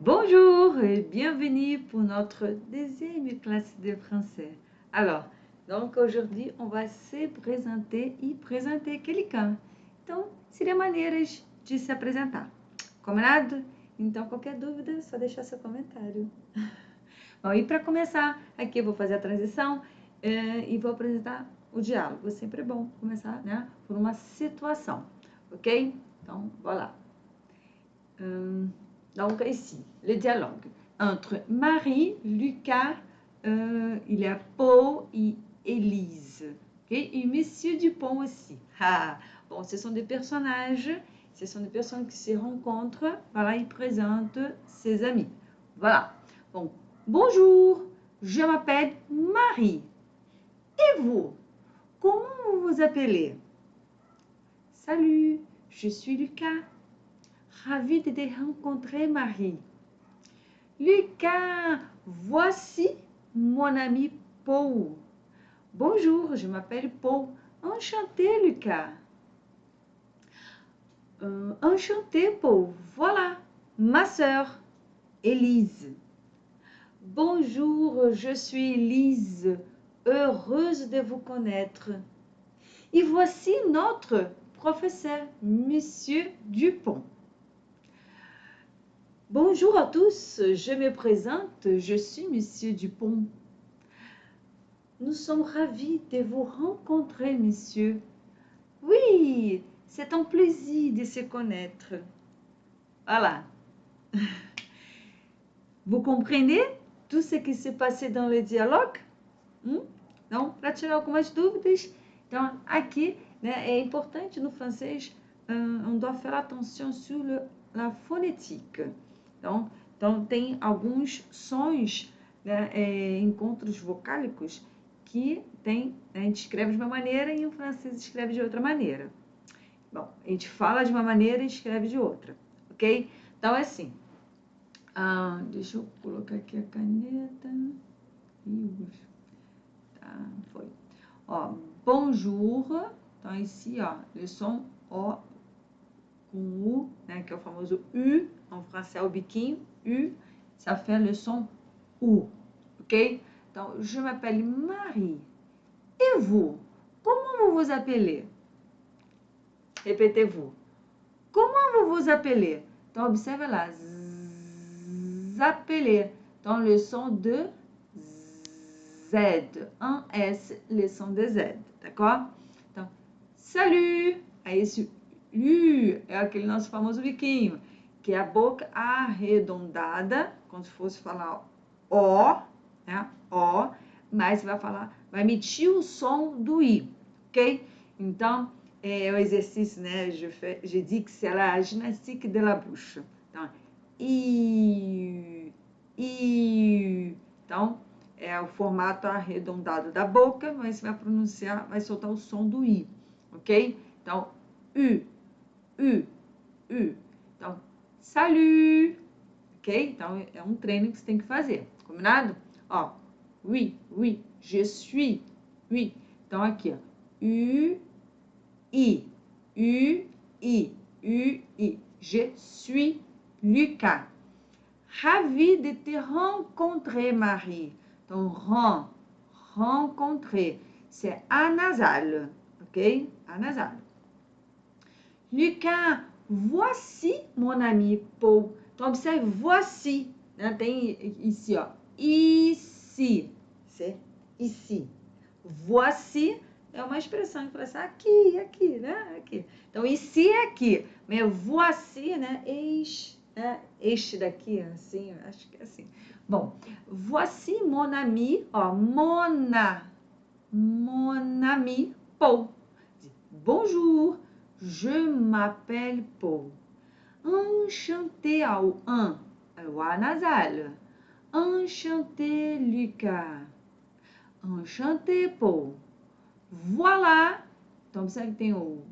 Bonjour et bienvenue pour notre deuxième classe de français. Alors, donc aujourd'hui, on va se présenter e présenter quelqu'un. Então, seria maneiras de se apresentar. Combinado? Então, qualquer dúvida, é só deixar seu comentário. Bom, e para começar, aqui eu vou fazer a transição e vou apresentar o diálogo. É sempre bom começar, né, por uma situação, ok? Então, bora lá. Donc ici, le dialogue entre Marie, Lucas, il y a Paul et Élise. Okay? Et Monsieur Dupont aussi. Ah, bon, ce sont des personnages, ce sont des personnes qui se rencontrent, voilà, ils présentent ses amis. Voilà. Bon, bonjour, je m'appelle Marie. Et vous, comment vous vous appelez? Salut, je suis Lucas. Ravi de te rencontrer, Marie. Lucas, voici mon ami Paul. Bonjour, je m'appelle Paul. Enchanté, Lucas. Enchanté, Paul. Voilà, ma sœur, Élise. Bonjour, je suis Élise. Heureuse de vous connaître. Et voici notre professeur, Monsieur Dupont. Bonjour à tous, je me présente, je suis Monsieur Dupont. Nous sommes ravis de vous rencontrer, monsieur. Oui, c'est un plaisir de se connaître. Voilà. Vous comprenez tout ce qui s'est passé dans le dialogue? Então, para tirar algumas dúvidas, então aqui, né, é importante no francês, on doit faire attention sur la phonétique. Então tem alguns sons, né, encontros vocálicos que tem, a gente escreve de uma maneira e o francês escreve de outra maneira. Bom, a gente fala de uma maneira e escreve de outra, ok? Então é assim. Deixa eu colocar aqui a caneta. Tá, foi. Ó, bonjour. Então, ici, ó, le som O com U, né, que é o famoso U, en français o biquinho, U, ça fait le son U, ok? Então, je m'appelle Marie. Et vous? Comment vous vous appelez? Répétez-vous. Comment vous vous appelez? Então, observe lá. Zappeler. Então, le son de Z. Un S, le son de Z. D'accord? Então, salut! Aí esse U é aquele nosso famoso biquinho, que é a boca arredondada, como se fosse falar O, né? O, mas vai emitir o som do I, ok? Então, é o exercício, né? Je dis que c'est la gymnastique de la bouche. Então, I. Então, é o formato arredondado da boca, mas vai pronunciar, vai soltar o som do I, ok? Então, U. Então, salut, ok? Então, é um treino que você tem que fazer, combinado? Ó, oui, je suis, oui. Então, aqui, ó, I, je suis Lucas. Ravi de te rencontrer, Marie. Então, rencontrer, c'est anasal, ok? Anasal. Lucas, voici mon ami Paul. Então, observe, voici, né? Tem ici, ó, ici, c'est ici. Voici é uma expressão que fala assim, aqui, né? Aqui. Então, ici é aqui, mas voici, né? Este daqui, assim, acho que é assim. Bom, voici mon ami, ó, mon ami Paul. Bonjour, je m'appelle Paul. Enchanté ao o A nasal. Enchanté, Lucas. Enchanté, Paul. Voilà. Então, observe que tem o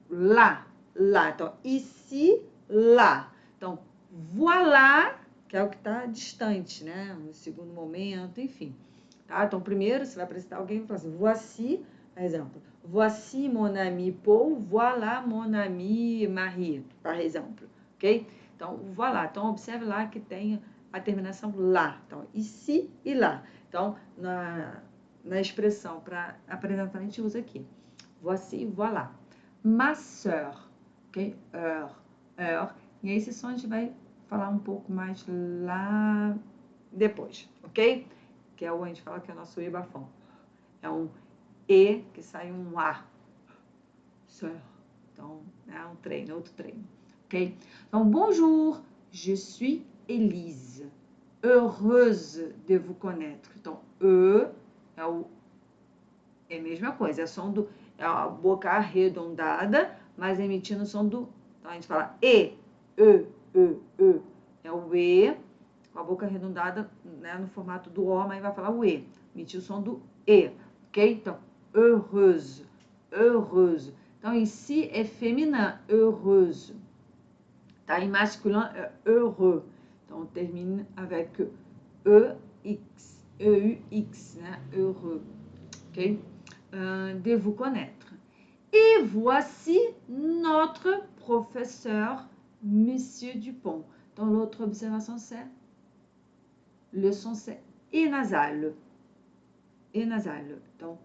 lá. Então, ici, lá. Então, voilà, que é o que está distante, né? No segundo momento, enfim. Tá? Então, primeiro, você vai apresentar alguém e fala assim, voici, por exemplo, voici mon ami Paul, voilà mon ami Marie, par exemple, ok? Então, voilà. Então, observe lá que tem a terminação lá. Então, ici e lá. Então, na expressão para apresentar, a gente usa aqui. Voici, voilà. Ma sœur, ok? Heure. E esse som a gente vai falar um pouco mais lá depois, ok? Que é o a gente fala que é o nosso E bafão. É um E que sai um A. Sœur. Então, é um treino, outro treino, ok? Então, bonjour, je suis Élise. Heureuse de vous connaître. Então, é a mesma coisa, é som do, é a boca arredondada, mas emitindo o som do, então a gente fala E. É o E, com a boca arredondada, né, no formato do O, mas vai falar o E, emitir o som do E, ok? Então, heureuse. Então, ici é feminino, heureuse. Tá? Em masculin, é heureux. Então, on termine avec E-X, E-U-X, né? Heureux, ok? De vous connaître. Et voici notre professeur, Monsieur Dupont. Então, l'autre observation, c'est le son, c'est E nasal. E nasal. Donc,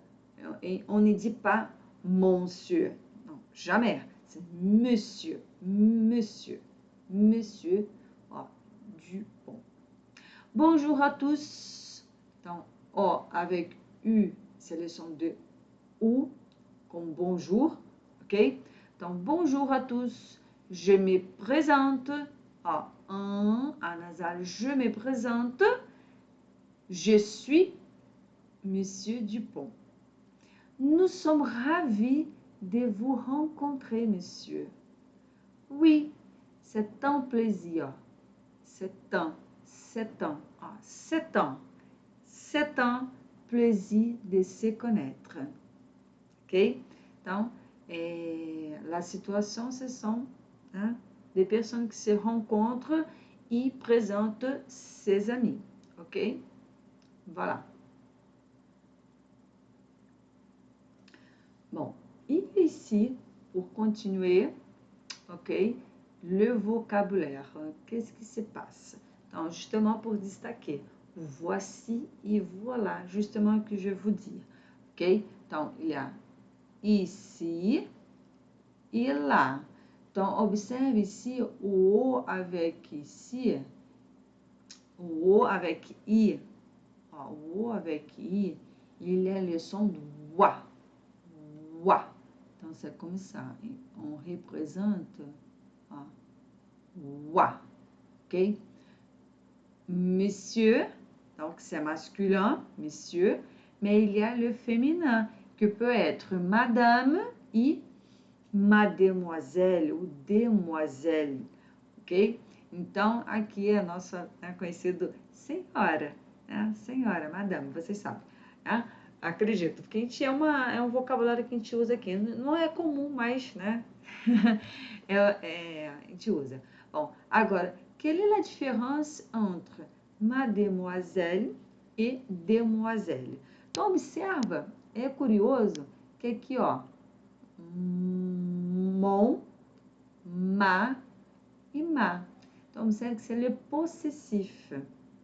on ne dit pas monsieur. Non, jamais. C'est monsieur. Monsieur Dupont. Bonjour à tous. Donc, O avec U, c'est le son de OU, comme bonjour. Ok? Donc, bonjour à tous. Je me présente. A nasal, je me présente. Je suis Monsieur Dupont. Nous sommes ravis de vous rencontrer, monsieur. Oui, c'est un plaisir. C'est un plaisir de se connaître. Ok? Então, la situation, ce sont des personnes qui se rencontrent e présentent ses amis. Ok? Voilà. Bon, et ici, pour continuer, ok, le vocabulaire. Qu'est-ce qui se passe? Então, justement pour destaquer, voici et voilà, justement que je vous dis, ok? Então, il y a ici e lá. Então, observe ici o O avec ici, o O avec I. O O avec I, il y a le son do wa. Wa. Então, c'est comme ça. On représente wa. Ok? Monsieur, donc c'est masculin, monsieur, mais il y a le féminin, que peut être madame e mademoiselle ou demoiselle, ok? Então, aqui é a nossa conhecido senhora, né? Senhora, madame, vocês sabem, né? Acredito, porque a gente é um vocabulário que a gente usa aqui, não é comum, mas, né? A gente usa. Bom, agora, quelle est la différence entre mademoiselle e demoiselle? Então, observa, é curioso que aqui, ó, mon, ma e ma. Então, observe que c'est le possessif,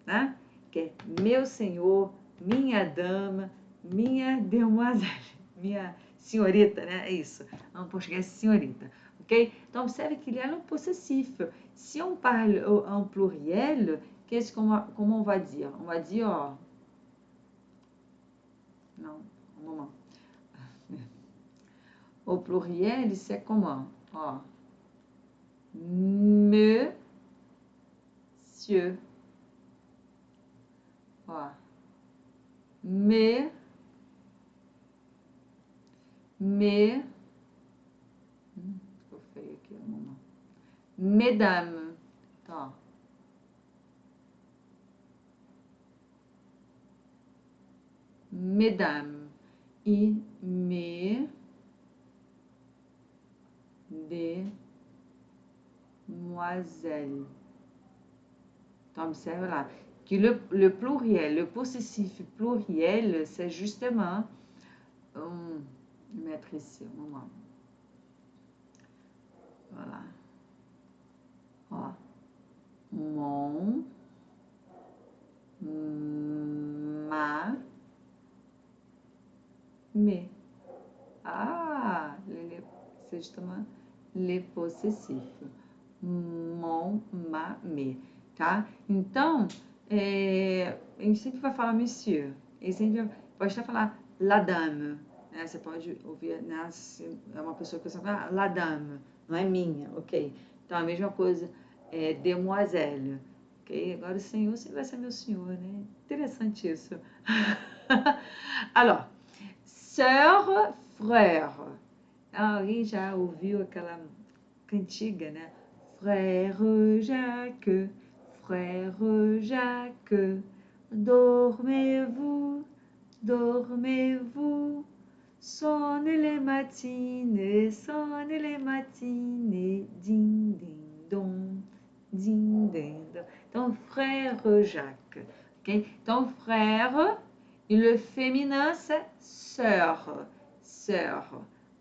né? Que é meu senhor, minha dama, minha demoiselle, minha senhorita, né? É isso. En português, senhorita. Ok? Então, observe qu'il y a le possessif. Si on parle en pluriel, qu'est-ce comment on va dire? On va dire, ó, non, un moment. Au pluriel, c'est comment? Ó, monsieur. Ó, ficou feio aqui, um momento. Mesdames. Tá. Mesdames. E demoiselles. Então, observe lá. Que le pluriel, le possessif pluriel, c'est justement... mettre ici, un moment. Voilà. Ó. mon, ma, me. Ah, você chama le possessivo. Mon, ma, me, tá? Então, a gente sempre vai falar monsieur. E sempre pode até falar la dame, né? Você pode ouvir, né? Se é uma pessoa que você fala, la dame, não é minha, ok? Então, a mesma coisa, demoiselle, ok? Agora o senhor sempre vai ser meu senhor, né? Interessante isso. Alors, sœur, frère. Alguém já ouviu aquela cantiga, né? Frère Jacques, frère Jacques, dormez-vous, dormez-vous, sonnez les matines, ding, ding, dong, ding, ding, dong. Então, frère Jacques, ok? Então, frère, e le féminin, c'est sœur, sœur,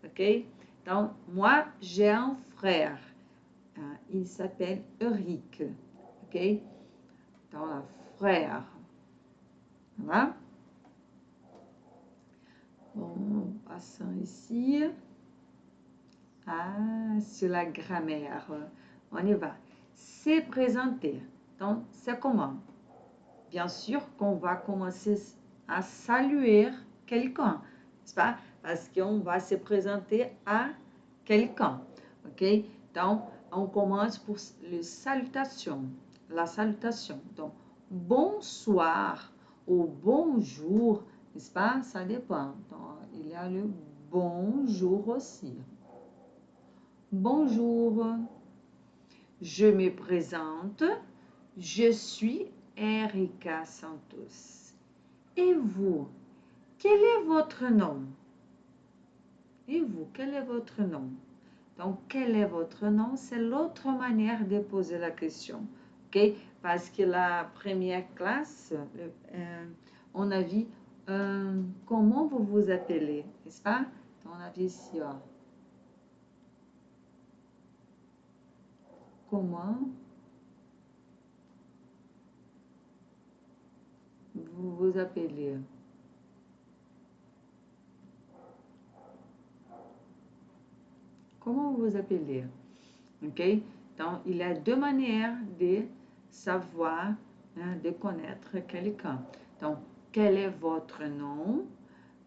ok? Donc, moi, j'ai un frère. Il s'appelle Eric. Ok? Então, là, frère. Voilà. Bon, passons ici. Ah, sur la grammaire. On y va. Se présenter. Donc, c'est comment? Bien sûr qu'on va commencer à saluer quelqu'un, n'est-ce pas? Parce qu'on va se présenter à quelqu'un, ok? Donc, on commence pour les salutations, la salutation. Donc, bonsoir ou bonjour, n'est-ce pas? Ça dépend. Donc, il y a le bonjour aussi. Bonjour, je me présente, je suis Erika Santos. Et vous, quel est votre nom? Et vous, quel est votre nom? Donc, quel est votre nom? C'est l'autre manière de poser la question. Ok? Parce que la première classe, on a vu comment vous vous appelez, n'est-ce pas? Donc, on a vu ici, comment vous vous appelez. Comment vous vous appelez? Ok? Donc, il y a deux manières de savoir, hein, de connaître quelqu'un. Donc, quel est votre nom?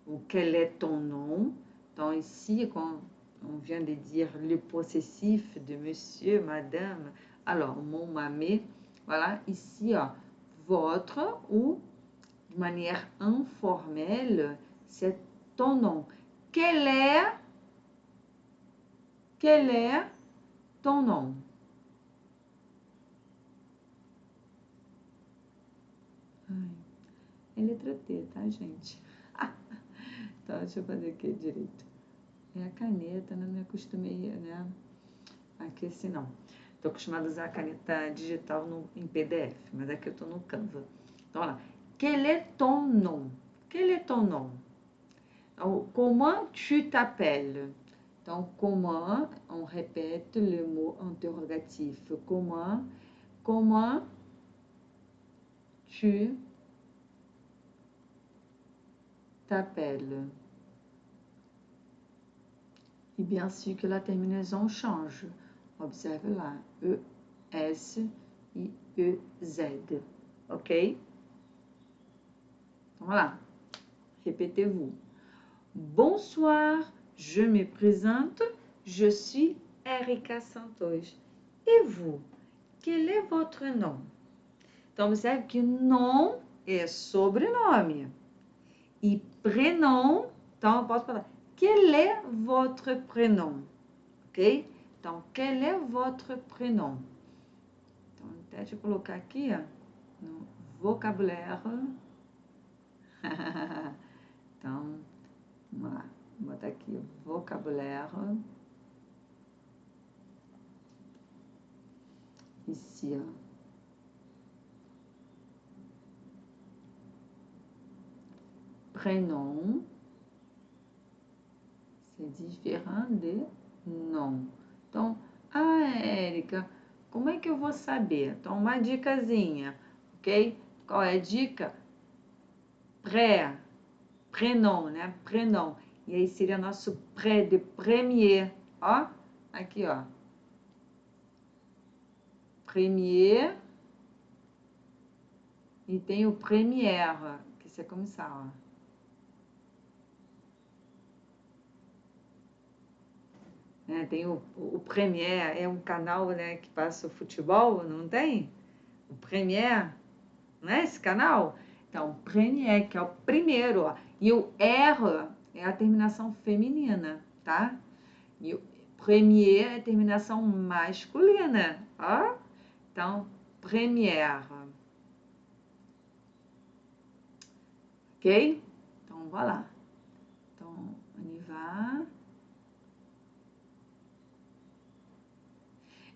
Ou quel est ton nom? Donc, ici, quand on vient de dire le possessif de monsieur, madame, alors, mon, mamé, voilà, ici, votre ou de manière informelle, c'est ton nom. Quel est ton nom? Ai, é letra T, tá, gente? Então, deixa eu fazer aqui direito. É a caneta, não me acostumei, né? Aqui assim não. Tô acostumada a usar a caneta digital em PDF, mas aqui eu tô no Canva. Então, olha lá. Quel est ton nom? Quel est ton nom? Então, comment tu t'appelles? Então, comment, on répète le mot interrogatif. Comment tu t'appelles? E bien sûr que la terminaison change. Observe lá, E, S e E, Z. Ok? Então, voilà. Répétez-vous. Bonsoir, je me présente, je suis Erika Santos. Et vous, quel est votre nom? Então, observe que nom é sobrenome. E prénom, então eu posso falar, quel est votre prénom? Ok? Então, quel est votre prénom? Então, deixa eu colocar aqui, ó, no vocabulário. Então, vamos lá. Vou botar aqui o vocabulário. Ici, ó. Prénom. C'est différent de nom. Então, Érica, como é que eu vou saber? Então, uma dicasinha, ok? Qual é a dica? Prénom, né? Prénom. E aí seria nosso pré de premier, ó. Aqui, ó. Premier. E tem o première, que c'est comme ça, ó. Tem o Premier, é um canal, né, que passa o futebol, não tem? O Premier, não é esse canal? Então, Premier, que é o primeiro, ó. E o R é a terminação feminina, tá? E o Premier é a terminação masculina, ó. Então, Première. Ok? Então, vai lá. Então, on y va.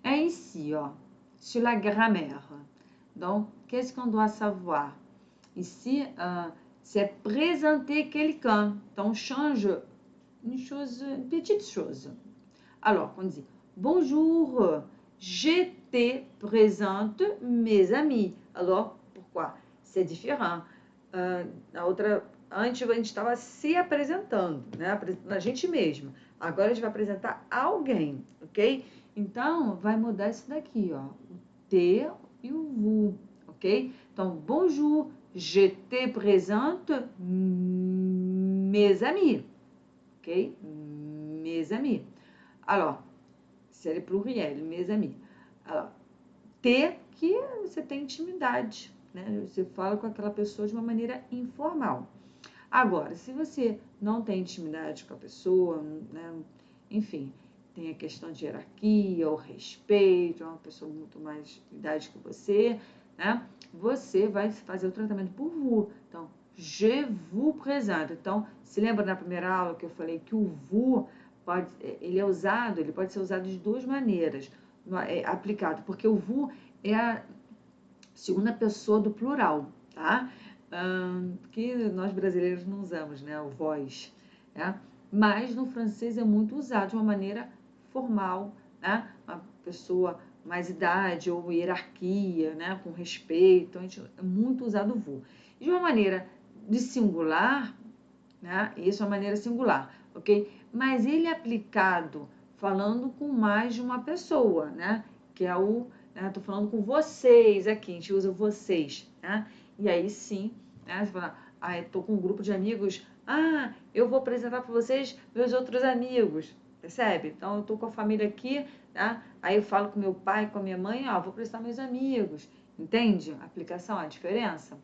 Ainsi, ó, sur la grammaire. Donc, qu'est-ce qu'on doit savoir? Ici, c'est présenter quelqu'un. Donc, change une petite chose. Alors, on dit, bonjour, je te présente mes amis. Alors, pourquoi? C'est différent. Antes a gente estava se apresentando, né? Apresentando a gente mesma. Agora a gente vai apresentar alguém, ok? Então, vai mudar isso daqui, ó. O te e o vous, ok? Então, bonjour, je te présente mes amis, ok? Mes amis. Alors, série pluriel, mes amis. Alors, te, que você tem intimidade, né? Você fala com aquela pessoa de uma maneira informal. Agora, se você não tem intimidade com a pessoa, né? Enfim, tem a questão de hierarquia, ou respeito, é uma pessoa muito mais de idade que você, né? Você vai fazer o tratamento por vous. Então, je vous présente. Então, se lembra na primeira aula que eu falei que o vous ele pode ser usado de duas maneiras, aplicado, porque o vous é a segunda pessoa do plural, tá? Que nós brasileiros não usamos, né? O vós, né? Mas no francês é muito usado de uma maneira formal, né? Uma pessoa mais idade ou hierarquia, né? Com respeito, é muito usado o vous. De uma maneira de singular, né? Isso é uma maneira singular, ok? Mas ele é aplicado falando com mais de uma pessoa, né? Que é o, né? Tô falando com vocês aqui, a gente usa vocês, né? E aí sim, né? Você fala, eu tô com um grupo de amigos, eu vou apresentar para vocês meus outros amigos, percebe? Então eu tô com a família aqui, tá? Aí eu falo com meu pai, com a minha mãe, vou apresentar meus amigos, entende? A aplicação, a diferença.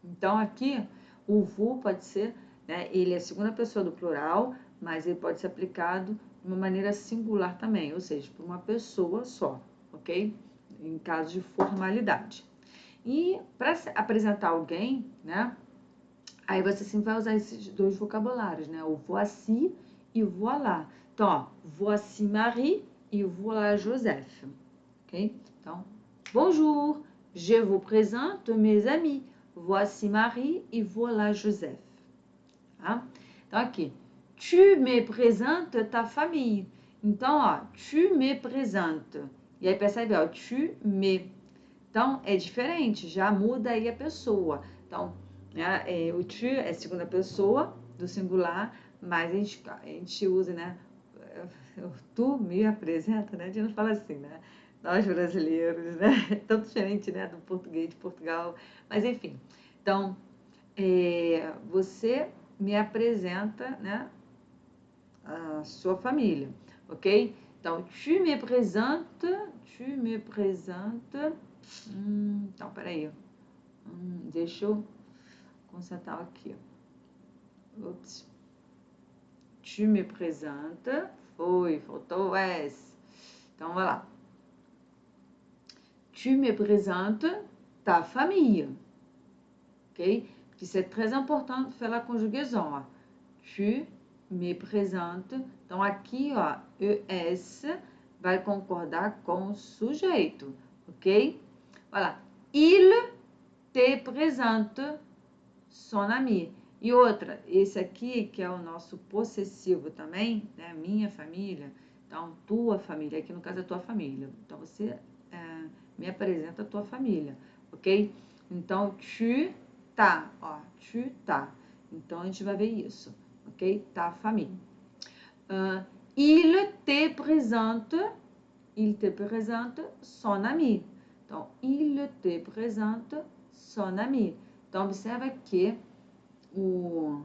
Então aqui o vous pode ser, né? Ele é a segunda pessoa do plural, mas ele pode ser aplicado de uma maneira singular também, ou seja, para uma pessoa só, ok? Em caso de formalidade. E para apresentar alguém, né? Aí você sempre vai usar esses dois vocabulários, né? O voici e o voilà. Então, ó, voici Marie e voilà Joseph, ok? Então, bonjour, je vous présente mes amis. Voici Marie e voilà Joseph. Tá? Então, aqui, tu me présentes ta famille. Então, ó, tu me présentes. E aí, percebe, ó, tu me. Então, é diferente, já muda aí a pessoa. Então, né, o tu é segunda pessoa do singular, mas a gente usa, né? Tu me apresenta, né? A gente não fala assim, né? Nós brasileiros, né? É tão diferente, né? Do português de Portugal. Mas, enfim. Então, você me apresenta, né? A sua família, ok? Então, tu me présentes. Então, peraí. Deixa eu consertar aqui. Ups. Tu me présentes. Faltou o S. Então, vai lá. Tu me présentes ta famille. Ok? Porque c'est très important de faire la conjugaison, ó. Tu me présentes. Então, aqui, ó, ES vai concordar com o sujeito, ok? Voilà. Il te présente son ami. E outra, esse aqui, que é o nosso possessivo também, né? Minha família. Então, tua família. Aqui, no caso, é tua família. Então, você me apresenta a tua família, ok? Então, tu tá, ó, tu tá. Então, a gente vai ver isso, ok? Ta famille. Il te présente son ami. Então, il te présente son ami. Então, observa que o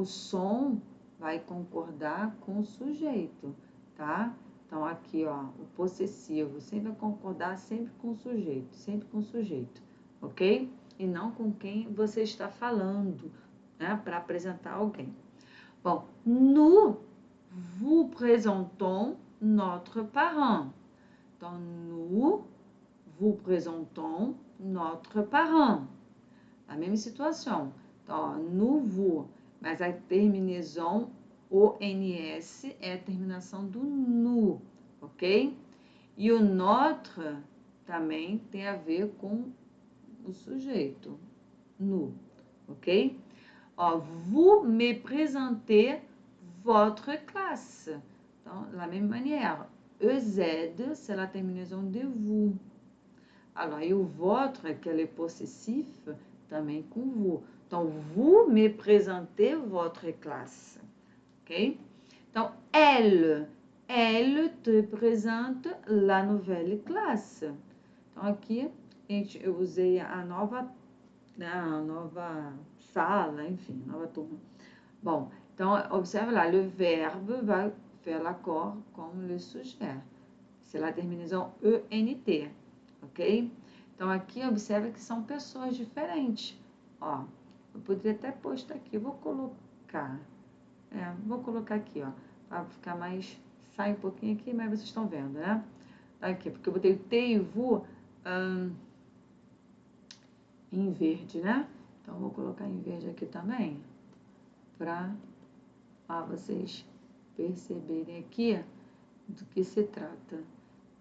som vai concordar com o sujeito, tá? Então, aqui, ó, o possessivo sempre vai concordar sempre com o sujeito, ok? E não com quem você está falando, né? Para apresentar alguém. Bon, nous vous présentons notre parent. Donc, nous vous présentons notre parent. A mesma situação. Então, nous vous, mas a terminação ONS é a terminação do nu, ok? E o notre também tem a ver com o sujeito, nu, ok? Ó, vous me présentez votre classe. Então, da mesma maneira, EZ, c'est la terminaison de vous. Alors, e o votre, que ele é possessif, também com vous. Então, vous me présentez votre classe. Ok? Então, elle te présente la nouvelle classe. Então, aqui, eu usei a nova sala, enfim, nova turma. Bom, então, observe lá, le verbe vai faire l'accord com le sujet. C'est la terminaison ENT, ok? Então, aqui, observe que são pessoas diferentes. Ó, eu poderia até postar aqui, vou colocar aqui, ó, para ficar mais, sai um pouquinho aqui, mas vocês estão vendo, né? Aqui, porque eu botei o T e VU em verde, né? Então, vou colocar em verde aqui também, para vocês perceberem aqui do que se trata,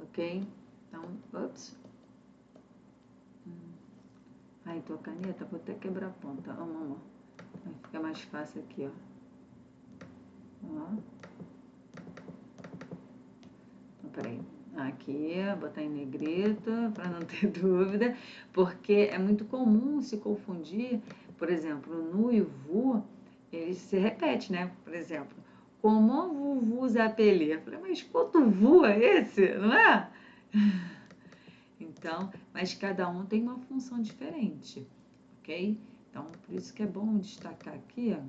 ok? Então, ops. Então a caneta, vou até quebrar a ponta, ó. Aí fica mais fácil aqui, ó. Então, peraí. Aqui, botar em negrito, para não ter dúvida, porque é muito comum se confundir, por exemplo, nu e vu, ele se repete, né? Por exemplo, comment vous vous appelez? Eu falei, mas quanto vu é esse, não é? Então, mas cada um tem uma função diferente, ok? Então, por isso que é bom destacar aqui, ó.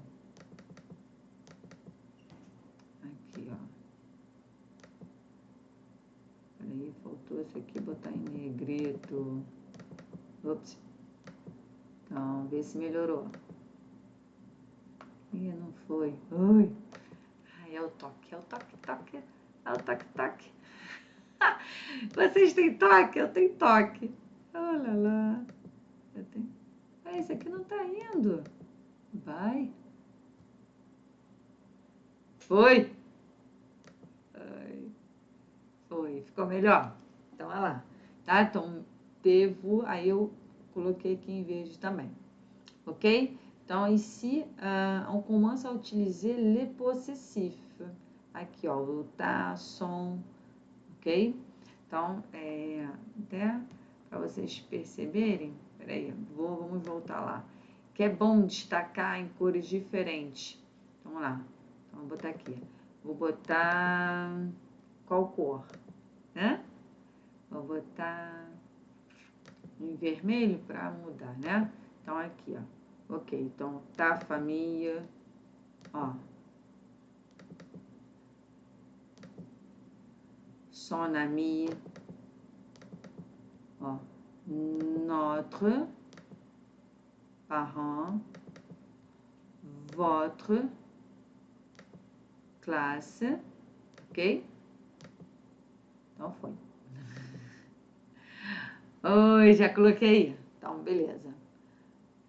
Aqui, ó. Peraí, faltou esse aqui, botar em negrito. Ops. Então, vê se melhorou. Ih, não foi. Ui. Ai, é o toque, é o toque. É o toque. Vocês têm toque? Eu tenho toque. Olha lá. Eu tenho... esse aqui não tá indo. Vai. Foi. Foi. Ficou melhor? Então, olha lá. Tá? Então, devo... Aí eu coloquei aqui em verde também. Ok? Então, ici, on commence à utiliser les possessifs. Aqui, ó, o tá, som, ok? Então, até para vocês perceberem, peraí, vamos voltar lá. Que é bom destacar em cores diferentes. Então, vamos lá. Então, vou botar aqui. Vou botar qual cor, né? Vou botar em vermelho para mudar, né? Então, aqui, ó. Ok, então, ta família, ó. Son ami, ó. Notre parent, votre classe, ok? Então, foi. Oi, já coloquei. Então, beleza.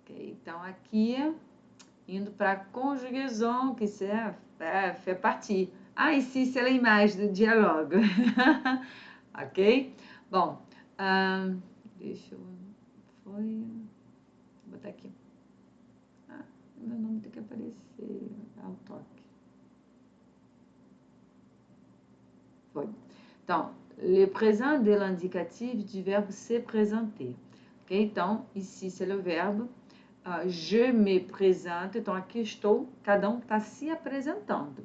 Ok, então, aqui, indo para a conjugação, que c'est fait partie. Ah, ici, c'est l'image do diálogo. Ok? Bom, deixa eu... Vou botar aqui. Meu nome tem que aparecer. O toque. Foi. Então, le présent de l'indicatif du verbe se présenter. Ok? Então, ici, c'est le verbe je me présente. Então, aqui estou, cada um está se apresentando.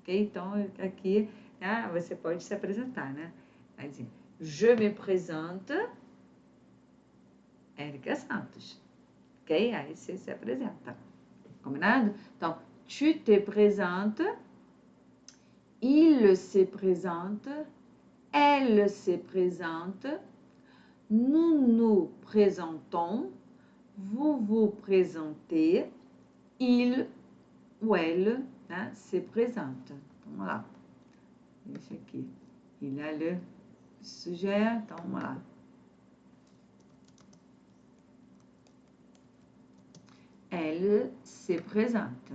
Ok? Então, aqui, né, você pode se apresentar, né? Vai dizer, je me présente, Érica Santos. Ok? Aí você se apresenta. Combinado? Então, tu te présentes, il se présente, elle se présente, nous nous présentons, vous vous présentez, il ou elle, né, se présente. Então, vamos lá. Esse aqui. Il a le sujet. Então, vamos lá. Elle se présente.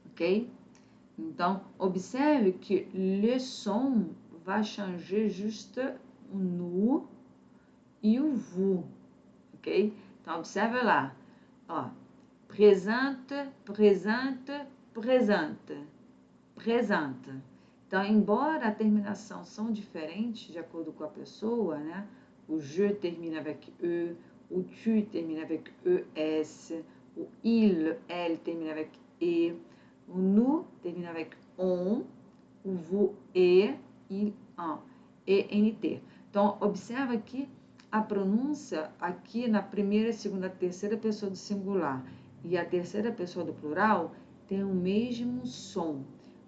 Ok? Então, observe que le som vai changer juste o nous e o vous. Ok? Então, observe lá. Ó, presente, presente, presente. Presente. Então, embora a terminação são diferentes de acordo com a pessoa, né? O je termina avec e, o tu termina avec es, o il, elle termina avec e, o nous termina avec on, o vous, e, il, en, ent. Então, observa aqui a pronúncia aqui na primeira, segunda, terceira pessoa do singular e a terceira pessoa do plural tem o mesmo som.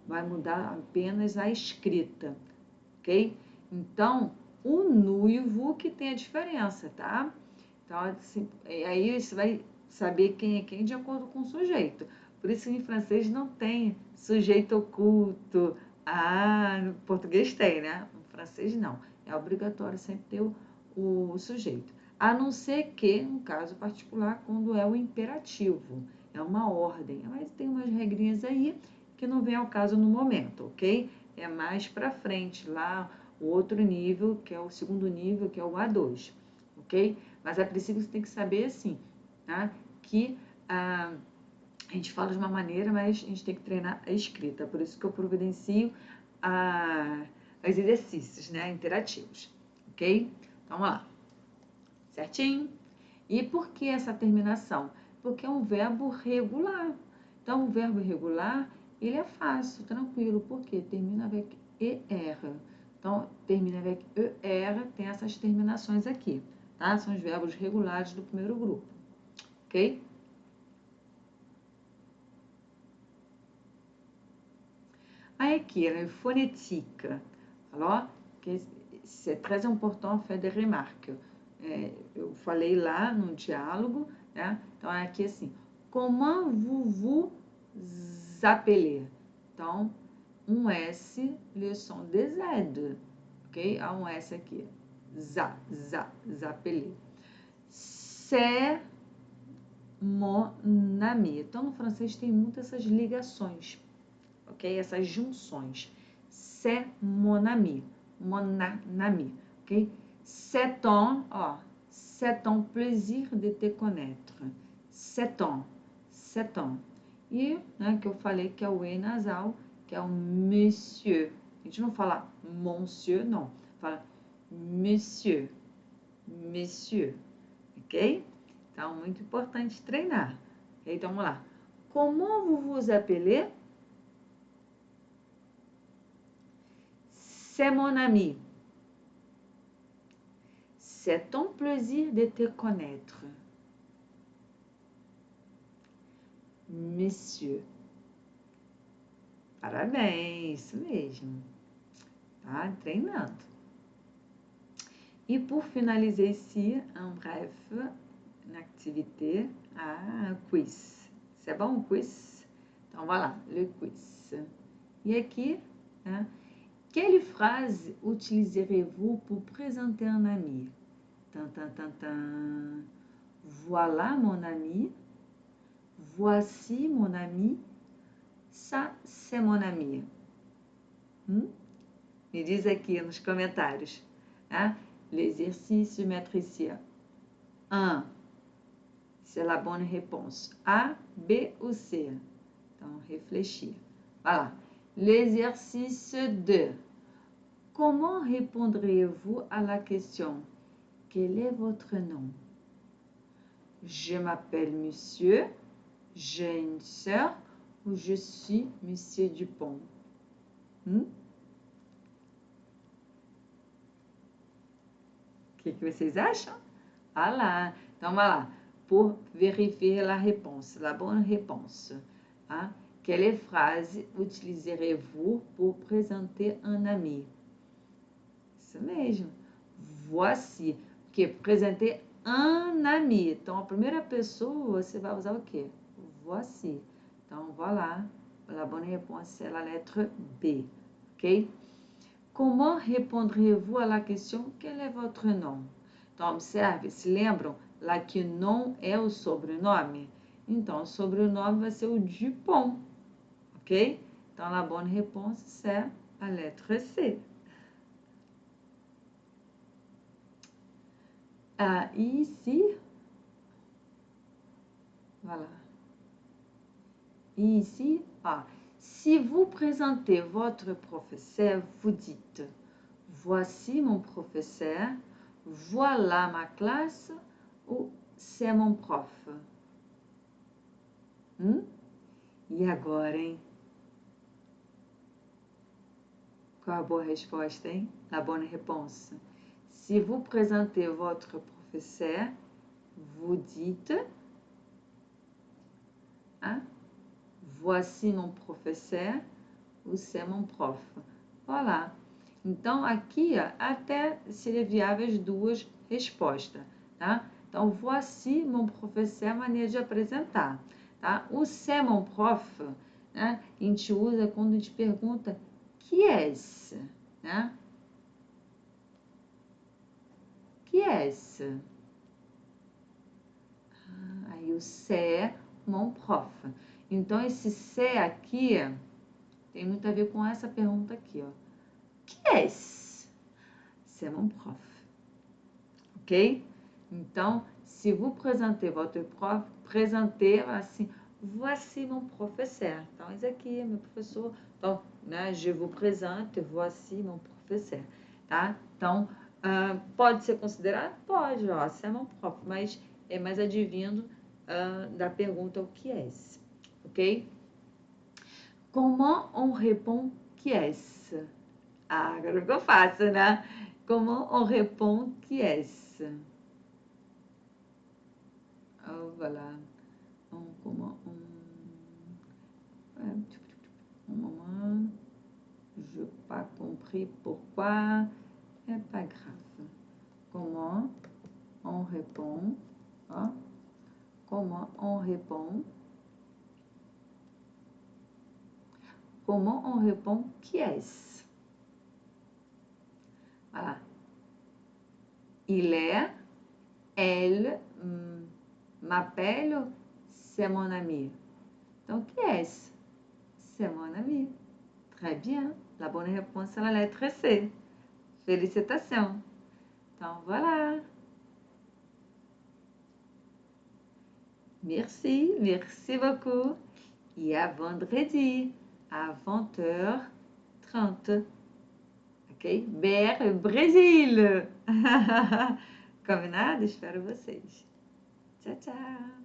Vai mudar apenas a escrita, ok? Então, o nu e o vu que tem a diferença, tá? Então, assim, aí você vai saber quem é quem de acordo com o sujeito. Por isso, em francês não tem sujeito oculto. Ah, no português tem, né? No francês não. É obrigatório sempre ter o sujeito. A não ser que, no caso particular, quando é o imperativo. É uma ordem. Mas tem umas regrinhas aí que não vem ao caso no momento, ok? É mais para frente, lá o outro nível, que é o segundo nível, que é o A2, ok? Mas a princípio você tem que saber, assim, tá? Que a gente fala de uma maneira, mas a gente tem que treinar a escrita. Por isso que eu providencio os exercícios, né? Interativos, ok? Então, vamos lá. Certinho? E por que essa terminação? Porque é um verbo regular. Então, o verbo regular, ele é fácil, tranquilo, porque termina avec ER. Então, termina avec ER, tem essas terminações aqui, tá? São os verbos regulares do primeiro grupo, ok? Aí aqui, a phonétique. Alors, c'est très important faire des remarques. Eu falei lá no diálogo, né? Então, é aqui assim, comment vous vous appelez? Então, um S, le son de Z, ok? Há um S aqui, zapelé. C'est mon ami. Então, no francês tem muitas essas ligações, ok? Essas junções. C'est mon ami, ok? C'est un plaisir de te connaître. C'est un. E, né, que eu falei que é o E nasal, que é o monsieur. A gente não fala monsieur, não. Fala monsieur, ok? Então, muito importante treinar. Okay? Então, vamos lá. Comment vous vous appelez? C'est mon ami. C'est un plaisir de te connaître. Monsieur. Parabéns, isso mesmo. Tá treinando. E pour finaliser ici, en bref, une activité, quiz. C'est bon, quiz? Então, voilà, le quiz. E aqui, né? Quelle phrase utiliserez-vous pour présenter un ami? Voilà mon ami. Voici mon ami. Ça, c'est mon ami. Me diz aqui nos comentários. Hein? L'exercice, mettre ici. 1. C'est la bonne réponse. A, B ou C? Então, réfléchir. Voilà. L'exercice 2. Comment répondrez-vous à la question? Quel est votre nom? Je m'appelle Monsieur, j'ai une sœur ou je suis Monsieur Dupont? O que vocês acham? Ah lá, então vai lá. Pour vérifier la réponse, la bonne réponse. Hein? Quelle phrase utiliserez-vous pour présenter un ami? Isso mesmo. Voici. Porque présenter un ami. Então, a primeira pessoa, você vai usar o quê? Voici. Então, voilà. La bonne réponse é a letra B. Ok? Comment répondrez-vous à la question quel est votre nom? Então, observe, se lembram lá que nom é o sobrenome? Então, o sobrenome vai ser o Dupont, ok? Então, la bonne réponse é a letra C. Ici, voilà. Ici, si vous présentez votre professeur, vous dites « Voici mon professeur », voilà ma classe ou c'est mon prof. E agora, hein? Qual a boa resposta, hein? La bonne réponse. Si vous présentez votre professeur, vous dites Voici mon professeur ou c'est mon prof. Voilà. Então, aqui, até seria viável as duas respostas, tá? Então, voici mon professeur é a maneira de apresentar, tá? O c'est mon prof, né? A gente usa quando a gente pergunta qui est-ce, né? Qui est-ce? Aí o c'est mon prof. Então, esse c'est aqui tem muito a ver com essa pergunta aqui, ó. Qui est-ce? C'est mon prof. Ok? Então, se vous présentez votre prof, présentez assim, voici mon professeur. Então, esse aqui é meu professor. Então, né, je vous présente, voici mon professeur. Tá? Então, pode ser considerado? Pode, ó, c'est mon prof, mas é mais advindo da pergunta o que é esse. Ok? Comment on répond qui est-ce? Agora ficou fácil, né? Comment on répond qui est-ce? Oh, voilà. Comment on... Un moment, je n'ai pas compris pourquoi. É pas grave. Comment on répond? Hein? Comment on répond? Comment on répond qui est-ce? Voilà. Il est, elle, m'appelle, c'est mon ami. Donc, qui est-ce? C'est mon ami. Très bien. La bonne réponse est la lettre C. Félicitations. Então, voilà. Merci, merci beaucoup. E à vendredi, à 20h30. Ok? BR Brasil! Combinado? Espero vocês. Tchau, tchau!